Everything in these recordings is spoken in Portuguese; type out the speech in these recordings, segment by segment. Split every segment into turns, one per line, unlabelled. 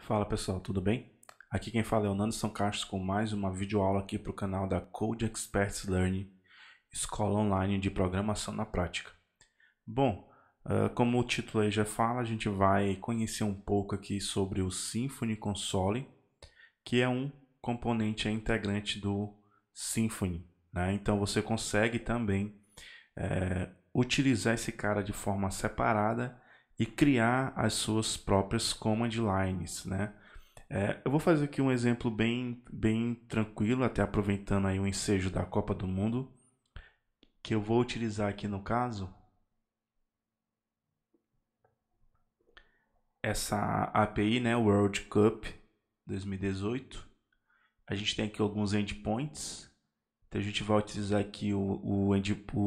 Fala pessoal, tudo bem? Aqui quem fala é o Nando São Castro com mais uma videoaula aqui para o canal da Code Experts Learning, escola online de programação na prática. Bom, como o título aí já fala, a gente vai conhecer um pouco aqui sobre o Symfony Console, que é um componente integrante do Symfony, né? Então você consegue também utilizar esse cara de forma separada e criar as suas próprias command lines, né? Eu vou fazer aqui um exemplo bem tranquilo, até aproveitando aí o ensejo da Copa do Mundo, que eu vou utilizar aqui no caso essa API, né, World Cup 2018. A gente tem aqui alguns endpoints. Então a gente vai utilizar aqui o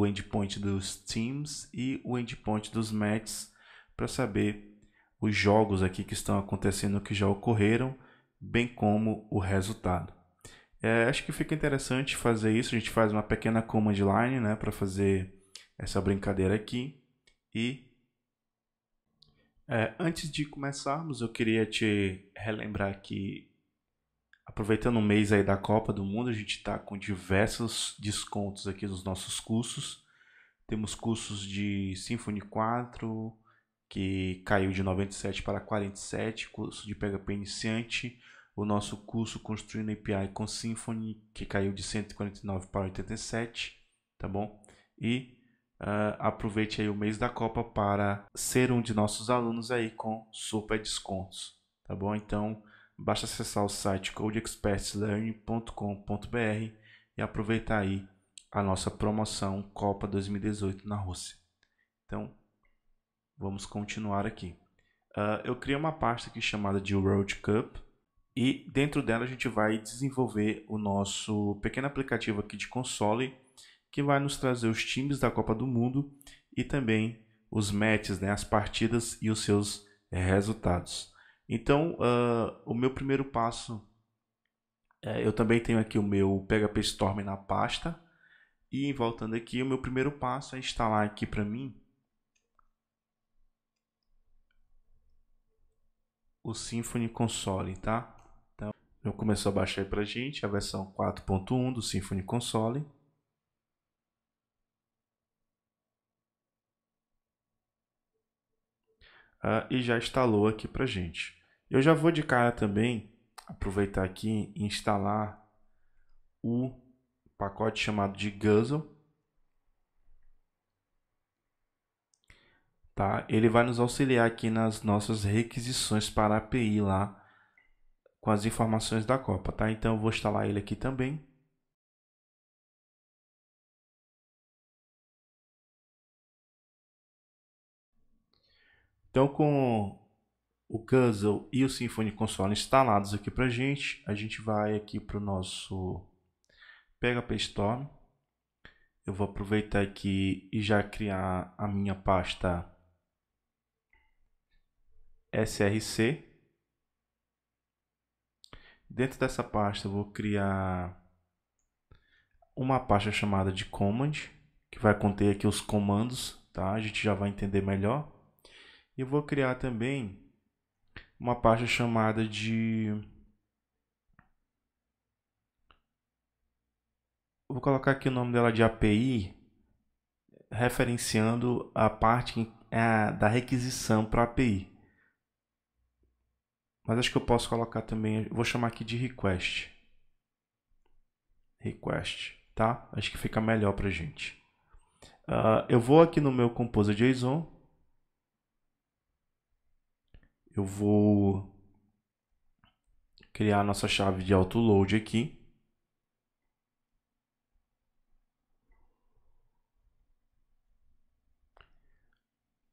endpoint dos teams e o endpoint dos matches para saber os jogos aqui que estão acontecendo, que já ocorreram, bem como o resultado. Acho que fica interessante fazer isso. A gente faz uma pequena command line, né, para fazer essa brincadeira aqui. E antes de começarmos, eu queria te relembrar que, aproveitando o mês aí da Copa do Mundo, a gente está com diversos descontos aqui nos nossos cursos. Temos cursos de Symfony 4, que caiu de 97 para 47, curso de PHP iniciante, o nosso curso Construindo API com Symfony, que caiu de 149 para 87, tá bom? E aproveite aí o mês da Copa para ser um de nossos alunos aí com super descontos, tá bom? Então, basta acessar o site codeexpertslearning.com.br e aproveitar aí a nossa promoção Copa 2018 na Rússia. Então, vamos continuar aqui. Eu criei uma pasta aqui chamada de World Cup e dentro dela a gente vai desenvolver o nosso pequeno aplicativo aqui de console que vai nos trazer os times da Copa do Mundo e também os matches, né, as partidas e os seus resultados. Então, o meu primeiro passo, eu também tenho aqui o meu PHP Storm na pasta e voltando aqui, o meu primeiro passo é instalar aqui para mim o Symfony Console, tá? Então, eu começou a baixar aí pra gente a versão 4.1 do Symfony Console. E já instalou aqui pra gente. Eu já vou de cara também aproveitar aqui e instalar o pacote chamado de Guzzle. Tá? Ele vai nos auxiliar aqui nas nossas requisições para a API lá com as informações da Copa, tá? Então eu vou instalar ele aqui também. Então com o Guzzle e o Symfony Console instalados aqui pra gente, a gente vai aqui para o nosso PHP Storm. Eu vou aproveitar aqui e já criar a minha pasta src. Dentro dessa pasta eu vou criar uma pasta chamada de command, que vai conter aqui os comandos, tá? A gente já vai entender melhor. E eu vou criar também uma pasta chamada de... Vou colocar aqui o nome dela de API, referenciando a parte da requisição para a API. Mas acho que eu posso colocar também, vou chamar aqui de request. Request, tá? Acho que fica melhor pra gente. Eu vou aqui no meu Composer.json. Eu vou criar a nossa chave de autoload aqui.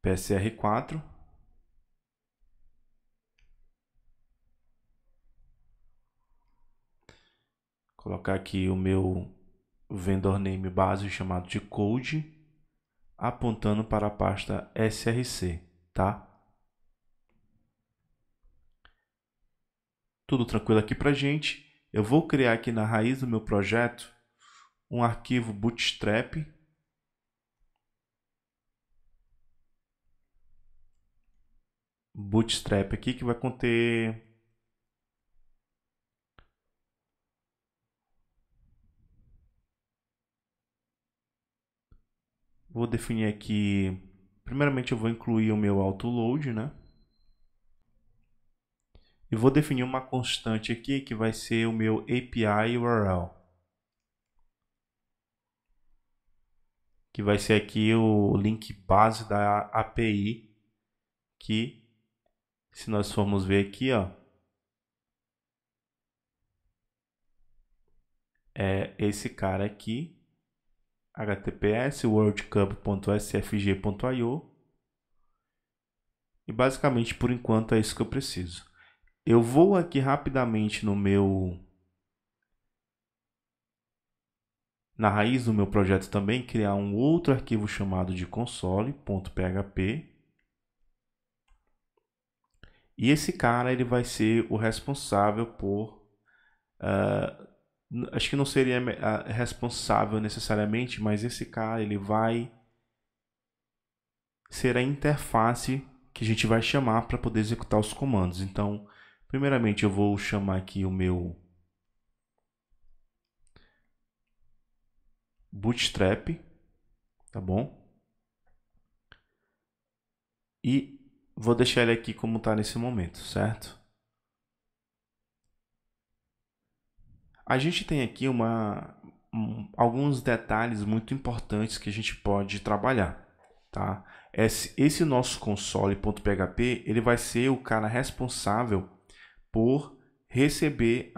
PSR4. Colocar aqui o meu vendor name base chamado de code, apontando para a pasta src, tá? Tudo tranquilo aqui pra gente. Eu vou criar aqui na raiz do meu projeto um arquivo bootstrap. Bootstrap aqui que vai conter Vou definir aqui, primeiramente eu vou incluir o meu autoload, né? E vou definir uma constante aqui que vai ser o meu API URL. Que vai ser aqui o link base da API, que se nós formos ver aqui, ó, é esse cara aqui, https worldcup.sfg.io, e basicamente por enquanto é isso que eu preciso. Eu vou aqui rapidamente na raiz do meu projeto também criar um outro arquivo chamado de console.php. E esse cara ele vai ser o responsável por acho que não seria responsável necessariamente, mas esse cara ele vai ser a interface que a gente vai chamar para poder executar os comandos. Então, primeiramente eu vou chamar aqui o meu Bootstrap, tá bom? E vou deixar ele aqui como está nesse momento, certo? A gente tem aqui alguns detalhes muito importantes que a gente pode trabalhar, tá? Esse nosso console.php, ele vai ser o cara responsável por receber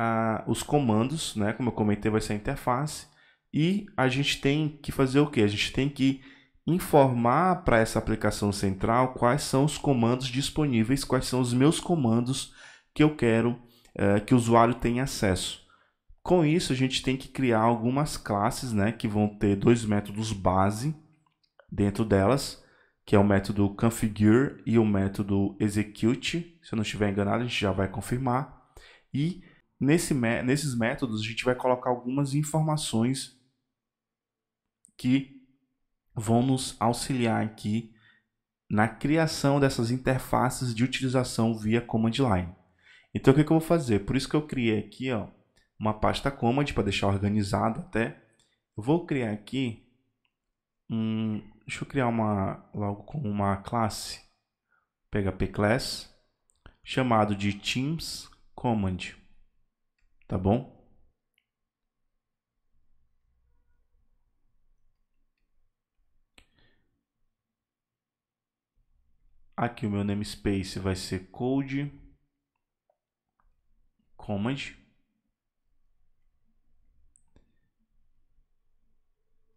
os comandos, né? Como eu comentei, vai ser a interface. E a gente tem que fazer o quê? A gente tem que informar para essa aplicação central quais são os comandos disponíveis, quais são os meus comandos que eu quero que o usuário tenha acesso. Com isso, a gente tem que criar algumas classes, né, que vão ter dois métodos base dentro delas, que é o método configure e o método execute. Se eu não estiver enganado, a gente já vai confirmar. E nesses métodos, a gente vai colocar algumas informações que vão nos auxiliar aqui na criação dessas interfaces de utilização via command line. Então, o que eu vou fazer? Por isso que eu criei aqui, ó, uma pasta command para deixar organizado até. Eu vou criar aqui deixa eu criar logo com uma classe PHP class chamado de Teams Command, tá bom? Aqui o meu namespace vai ser code command.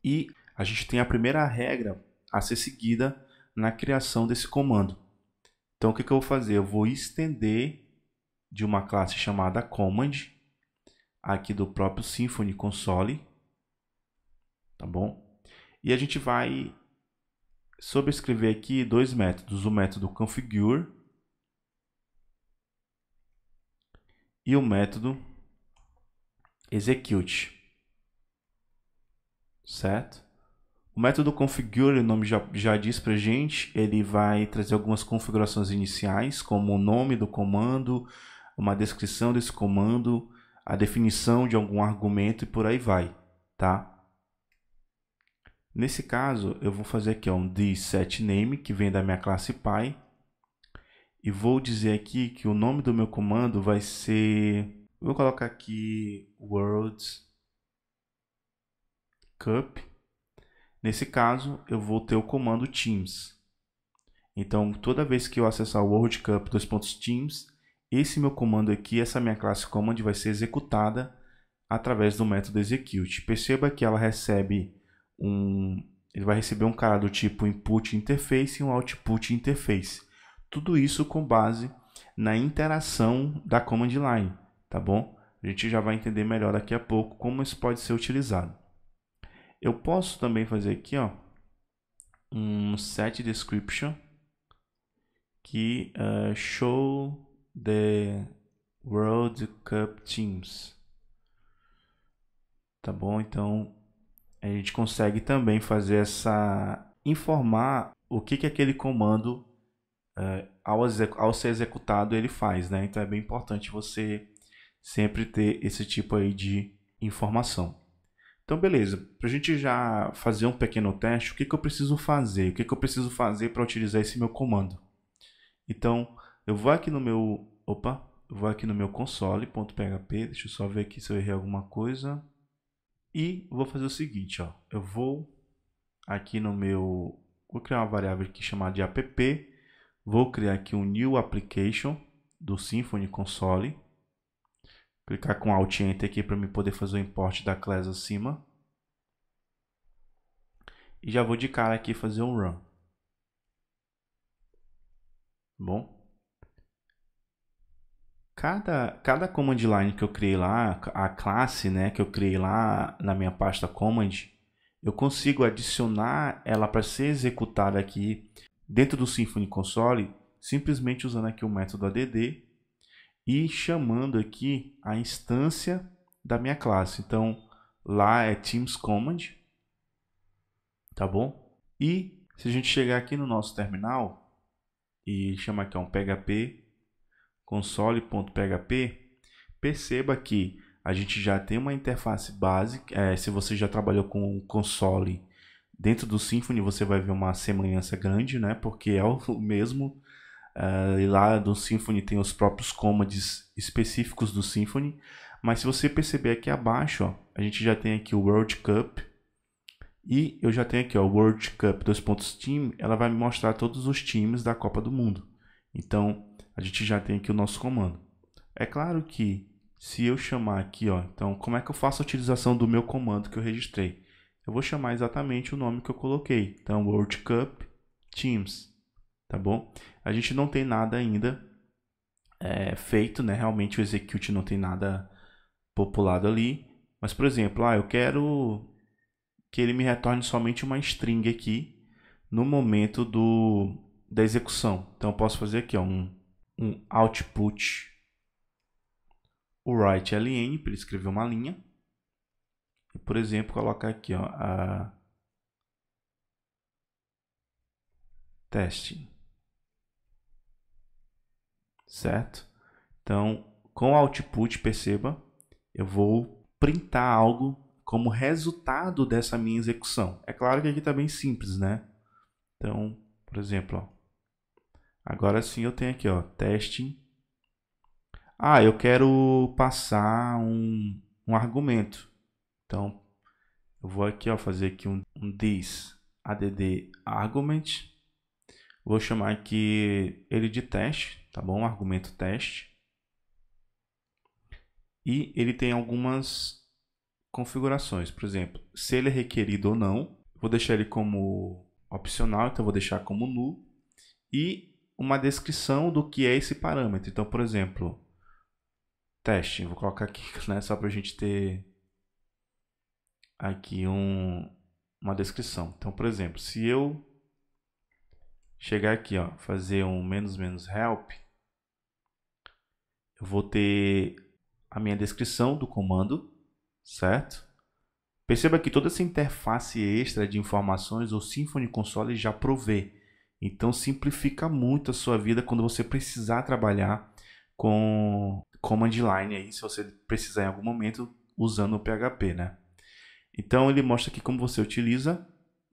E a gente tem a primeira regra a ser seguida na criação desse comando. Então, o que eu vou fazer? Eu vou estender de uma classe chamada command, aqui do próprio Symfony Console, tá bom? E a gente vai sobrescrever aqui dois métodos, o método configure e o método execute, certo? O método configure, o nome já diz pra gente, ele vai trazer algumas configurações iniciais, como o nome do comando, uma descrição desse comando, a definição de algum argumento e por aí vai, tá? Nesse caso, eu vou fazer aqui um setName, que vem da minha classe Py, e vou dizer aqui que o nome do meu comando vai ser, vou colocar aqui World Cup. Nesse caso, eu vou ter o comando Teams. Então, toda vez que eu acessar o World Cup Teams, esse meu comando aqui, essa minha classe command vai ser executada através do método execute. Perceba que ela recebe ele vai receber um cara do tipo input interface e um output interface. Tudo isso com base na interação da command line, tá bom? A gente já vai entender melhor daqui a pouco como isso pode ser utilizado. Eu posso também fazer aqui, ó, um set description que show the World Cup Teams, tá bom? Então a gente consegue também fazer informar o que aquele comando ao ser executado ele faz, né? Então é bem importante você sempre ter esse tipo aí de informação. Então, beleza. Para a gente já fazer um pequeno teste, o que eu preciso fazer? O que eu preciso fazer para utilizar esse meu comando? Então, eu vou aqui no meu... Opa! Eu vou aqui no meu console.php. Deixa eu só ver aqui se eu errei alguma coisa. E vou fazer o seguinte, ó. Eu vou aqui no meu... Vou criar uma variável aqui chamada de app. Vou criar aqui um new application do Symfony Console. Clicar com Alt Enter aqui para me poder fazer o import da class acima. E já vou de cara aqui fazer um run. Bom. Cada command line que eu criei lá, a classe, né, que eu criei lá na minha pasta command, eu consigo adicionar ela para ser executada aqui dentro do Symfony Console, simplesmente usando aqui o método add e chamando aqui a instância da minha classe. Então, lá é Teams Command, tá bom? E se a gente chegar aqui no nosso terminal e chamar aqui um PHP console.php, perceba que a gente já tem uma interface básica. Se você já trabalhou com o console dentro do Symfony, você vai ver uma semelhança grande, né? Porque é o mesmo. E lá do Symfony tem os próprios commands específicos do Symfony. Mas se você perceber aqui abaixo, ó, a gente já tem aqui o World Cup. E eu já tenho aqui o World Cup Team. Ela vai me mostrar todos os times da Copa do Mundo. Então, a gente já tem aqui o nosso comando. É claro que se eu chamar aqui, ó, então como é que eu faço a utilização do meu comando que eu registrei? Eu vou chamar exatamente o nome que eu coloquei. Então, World Cup Teams, tá bom? A gente não tem nada ainda feito, né? Realmente o execute não tem nada populado ali. Mas, por exemplo, eu quero que ele me retorne somente uma string aqui no momento da execução. Então, eu posso fazer aqui, ó, um output o write ln para ele escrever uma linha. E, por exemplo, colocar aqui, ó, a testing. Certo? Então, com o output, perceba, eu vou printar algo como resultado dessa minha execução. É claro que aqui está bem simples, né? Então, por exemplo, ó, agora sim eu tenho aqui, ó, testing. Eu quero passar um argumento. Então, eu vou aqui, ó, fazer aqui um this add argument. Vou chamar aqui ele de teste, tá bom? Argumento teste. E ele tem algumas configurações. Por exemplo, se ele é requerido ou não. Vou deixar ele como opcional, então vou deixar como null. E uma descrição do que é esse parâmetro. Então, por exemplo, teste. Vou colocar aqui, né, só para a gente ter aqui uma descrição. Então, por exemplo, se eu chegar aqui, ó, fazer um "-help", eu vou ter a minha descrição do comando, certo? Perceba que toda essa interface extra de informações o Symfony Console já provê. Então simplifica muito a sua vida quando você precisar trabalhar com command line aí, se você precisar em algum momento usando o PHP, né? Então ele mostra aqui como você utiliza.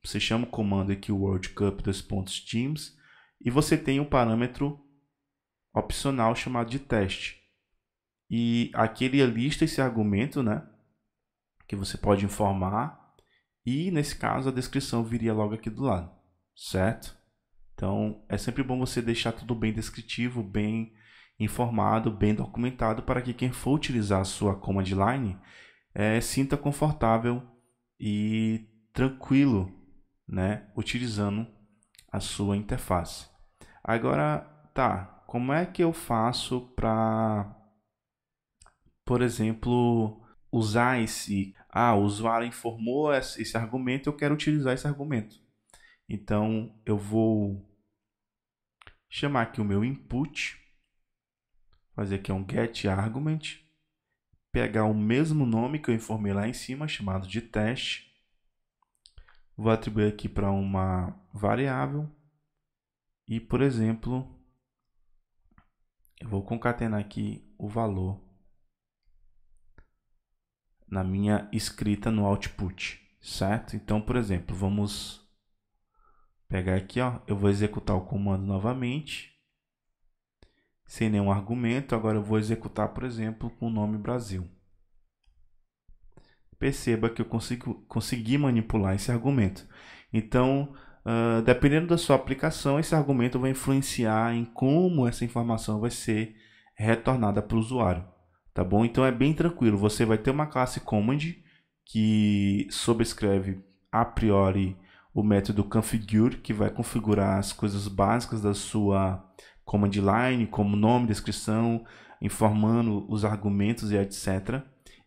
Você chama o comando aqui o World Cup Teams e você tem um parâmetro opcional chamado de teste. E aqui ele lista esse argumento, né, que você pode informar, e nesse caso a descrição viria logo aqui do lado, certo? Então é sempre bom você deixar tudo bem descritivo, bem informado, bem documentado, para que quem for utilizar a sua command line sinta confortável e tranquilo, né, utilizando a sua interface. Agora, tá, como é que eu faço para, por exemplo, usar o usuário informou esse argumento, eu quero utilizar esse argumento. Então, eu vou chamar aqui o meu input, fazer aqui um getArgument, pegar o mesmo nome que eu informei lá em cima, chamado de teste, vou atribuir aqui para uma variável e, por exemplo, eu vou concatenar aqui o valor na minha escrita no output, certo? Então, por exemplo, vamos pegar aqui, ó, eu vou executar o comando novamente, sem nenhum argumento. Agora eu vou executar, por exemplo, com o nome Brasil. Perceba que eu consegui manipular esse argumento. Então, dependendo da sua aplicação, esse argumento vai influenciar em como essa informação vai ser retornada para o usuário. Tá bom? Então é bem tranquilo. Você vai ter uma classe command que sobrescreve a priori o método configure, que vai configurar as coisas básicas da sua command line, como nome, descrição, informando os argumentos e etc.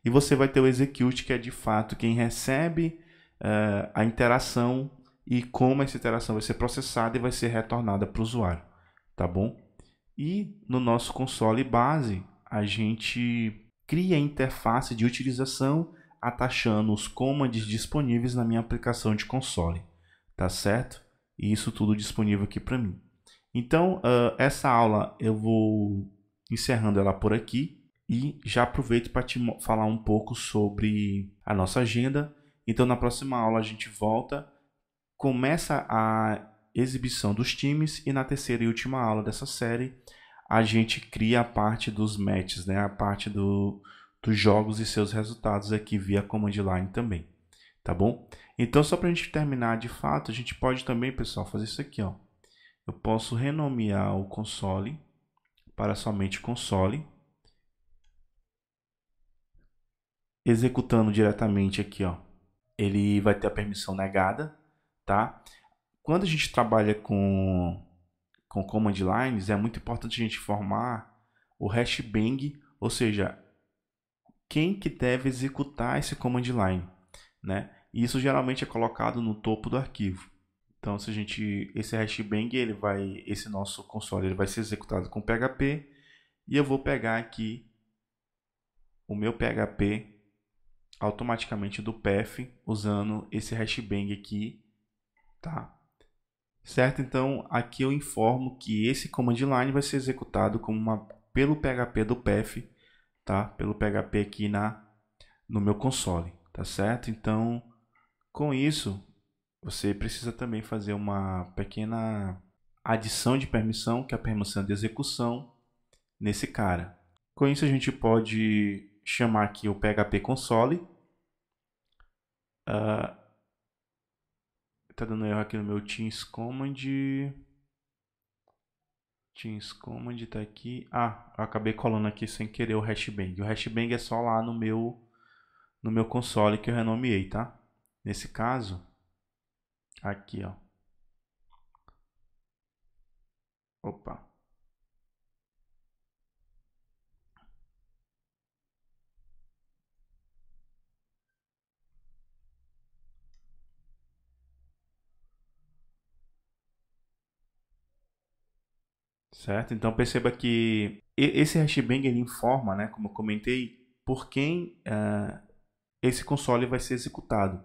E você vai ter o execute, que é de fato quem recebe a interação e como essa interação vai ser processada e vai ser retornada para o usuário. Tá bom? E no nosso console base, a gente cria a interface de utilização atachando os commands disponíveis na minha aplicação de console. Tá certo? E isso tudo disponível aqui para mim. Então, essa aula eu vou encerrando ela por aqui e já aproveito para te falar um pouco sobre a nossa agenda. Então, na próxima aula a gente volta, começa a exibição dos times e na terceira e última aula dessa série a gente cria a parte dos matches, né? A parte dos jogos e seus resultados aqui via command line também, tá bom? Então, só para a gente terminar de fato, a gente pode também, pessoal, fazer isso aqui, ó. Eu posso renomear o console para somente console, executando diretamente aqui, ó. Ele vai ter a permissão negada, tá? Quando a gente trabalha com command lines, é muito importante a gente formar o hashbang, ou seja, quem que deve executar esse command line, né? E isso geralmente é colocado no topo do arquivo. Então, se a gente, esse hashbang, esse nosso console, ele vai ser executado com PHP e eu vou pegar aqui o meu PHP automaticamente do path usando esse hashbang aqui, tá? Certo? Então, aqui eu informo que esse command line vai ser executado pelo PHP do path, tá? Pelo PHP aqui no meu console, tá certo? Então, com isso, você precisa também fazer uma pequena adição de permissão, que é a permissão de execução nesse cara. Com isso, a gente pode chamar aqui o PHP console. Tá dando erro aqui no meu Teams Command. Teams Command tá aqui. Ah, eu acabei colando aqui sem querer o hashbang. O hashbang é só lá no meu console que eu renomeei, tá? Nesse caso, aqui, ó. Opa. Certo? Então perceba que esse hashbang ele informa, né, como eu comentei, por quem esse console vai ser executado.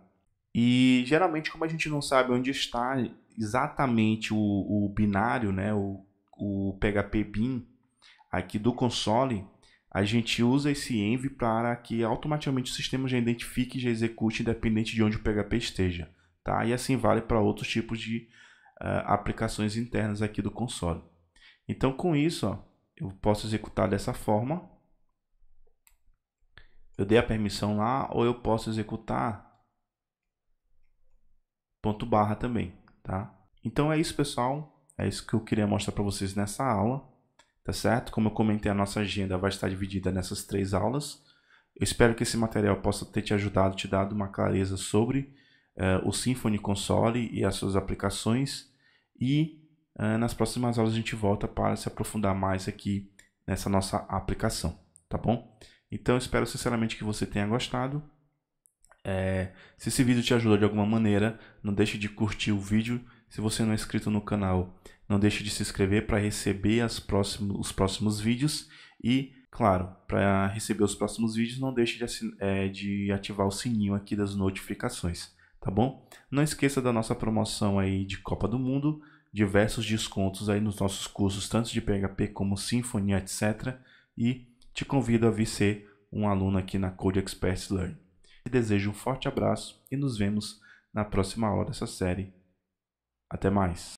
E geralmente, como a gente não sabe onde está exatamente o binário, né, o PHP bin aqui do console, a gente usa esse env para que automaticamente o sistema já identifique e já execute independente de onde o PHP esteja. Tá? E assim vale para outros tipos de aplicações internas aqui do console. Então, com isso, ó, eu posso executar dessa forma. Eu dei a permissão lá, ou eu posso executar ponto barra também, tá? Então é isso, pessoal. É isso que eu queria mostrar para vocês nessa aula, tá certo? Como eu comentei, a nossa agenda vai estar dividida nessas 3 aulas. Eu espero que esse material possa ter te ajudado, te dado uma clareza sobre o Symfony Console e as suas aplicações. E nas próximas aulas a gente volta para se aprofundar mais aqui nessa nossa aplicação, tá bom? Então eu espero sinceramente que você tenha gostado. Se esse vídeo te ajudou de alguma maneira, não deixe de curtir o vídeo. Se você não é inscrito no canal, não deixe de se inscrever para receber os próximos vídeos. E, claro, para receber os próximos vídeos, não deixe de ativar o sininho aqui das notificações, tá bom? Não esqueça da nossa promoção aí de Copa do Mundo, diversos descontos aí nos nossos cursos, tanto de PHP como Symfony, etc. E te convido a vir ser um aluno aqui na Code Experts Learn. Desejo um forte abraço e nos vemos na próxima aula dessa série. Até mais!